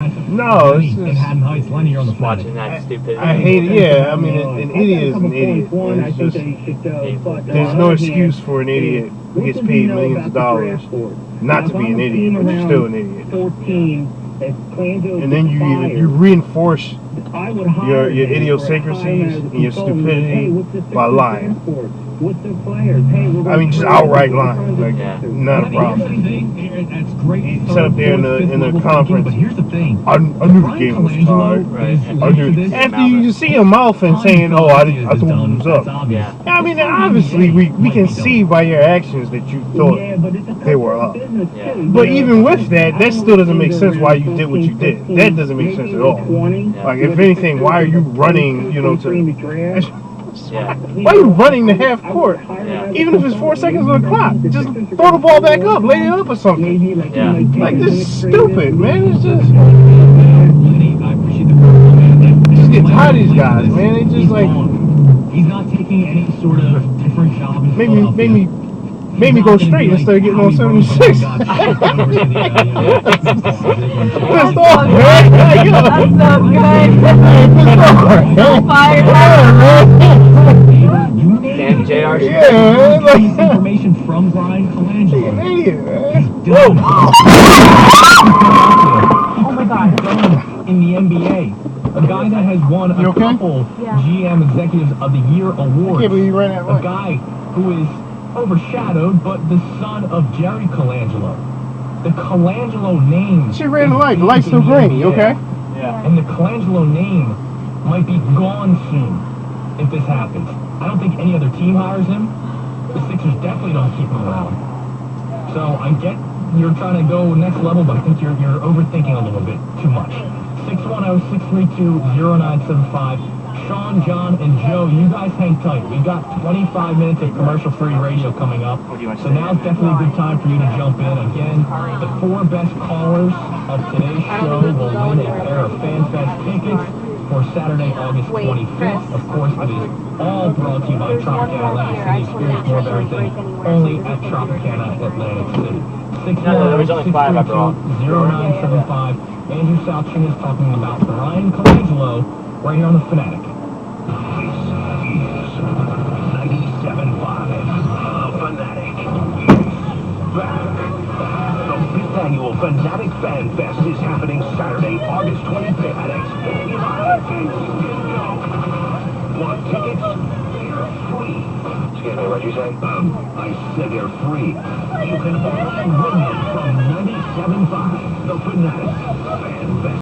No, it's just Watching that stupidity. I hate it. Yeah, I mean, an idiot is an idiot. And it's just there's no excuse for an idiot who gets paid millions of dollars not to be an idiot, but you're still an idiot. And then you reinforce your idiosyncrasies and your stupidity by lying. I mean, just outright lying. Like, not a problem. He said up there in the conference, But here's the thing. I knew the game was tied. I knew. After you see him mouthing saying, "Oh, I thought it was up." Yeah. I mean, obviously we can see by your actions that you thought they were up. Yeah. But even with that, that still doesn't make sense why you did what you did. That doesn't make sense at all. Like, if anything, why are you running, to... Yeah. Why are you running the half court? Yeah. Even if it's 4 seconds on the clock. Just throw the ball back up, lay it up or something. Yeah. Like, this is stupid, man. It's just get tired of these guys, man. They just like... He's not taking any sort of different job. Made me go straight instead of getting on 76. Pissed off, man. That's so good. Pissed off. So fired up. Damn JR. Yeah, man. Like, Information from Brian Colangelo. an idiot, man. Oh my God. In the NBA, a guy that has won a couple GM Executives of the Year awards. I can't believe you ran that A way. guy who is overshadowed, but the son of Jerry Colangelo. The Colangelo name. She ran the light. The light's still green. You okay? Yeah. And the Colangelo name might be gone soon if this happens. I don't think any other team hires him. The Sixers definitely don't keep him around. So I get you're trying to go next level, but I think you're overthinking a little bit too much. 610-632-0975. Sean, John, and Joe, you guys hang tight. We got 25 minutes of commercial-free radio coming up, so now's definitely a good time for you to jump in. Again, the 4 best callers of today's show will win a pair of FanFest tickets for Saturday, August 25th. Of course, it is all brought to you by Tropicana Atlantic City. Experience more of everything only at Tropicana Atlantic City. 610-632-0975. Andrew Salchin is talking about Brian Colangelo right here on the Fanatic. 97.5, Fanatic. Back. The 5th annual Fanatic Fan Fest is happening Saturday, August 25th at Xfinity and you can go. Want tickets? They're free. Excuse me, what'd you say? I said they're free. You can also win them from 97.5, the Fanatic Fan Fest.